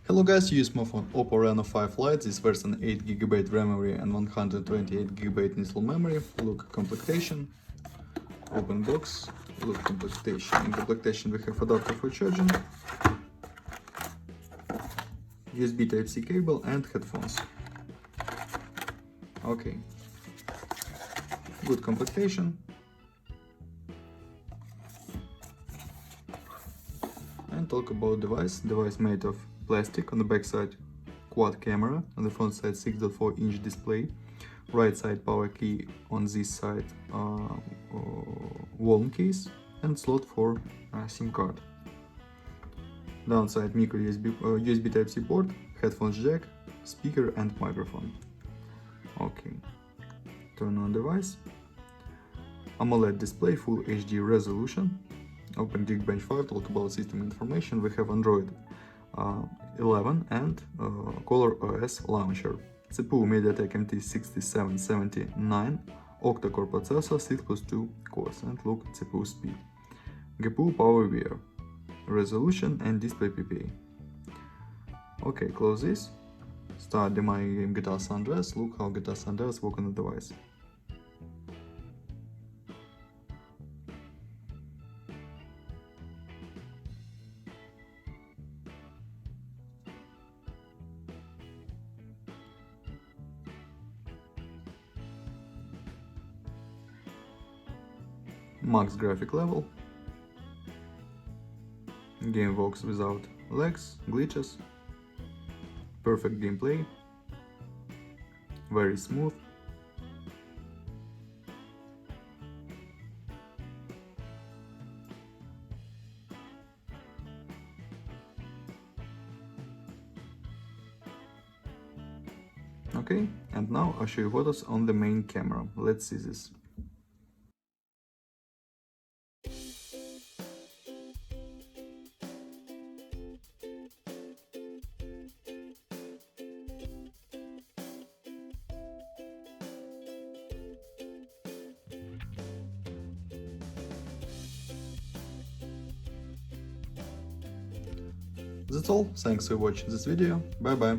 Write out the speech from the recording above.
Hello guys, use my phone Oppo Reno 5 Lite. This version 8GB memory and 128GB internal memory. Look completion, open box, look completion. In completion we have adapter for charging, USB Type-C cable and headphones. Okay, good completion. And talk about device made of plastic. On the back side quad camera, on the front side 6.4-inch display, right side power key, on this side wallet case and slot for SIM card. Downside micro USB Type-C port, headphones jack, speaker and microphone. Okay, turn on device. AMOLED display, full HD resolution. Open Geekbench 5, talk about system information. We have Android 11 and Color OS launcher. CPU MediaTek MT6779, octa-core processor, 6+2 cores, and look CPU speed. GPU power VIA, resolution and display PPA. Okay, close this. Start the my game GTA San Andreas. Look how GTA San Andreas work on the device. Max graphic level. Game works without lags, glitches. Perfect gameplay. Very smooth. Okay, and now I'll show you photos on the main camera. Let's see this. That's all. Thanks for watching this video. Bye bye.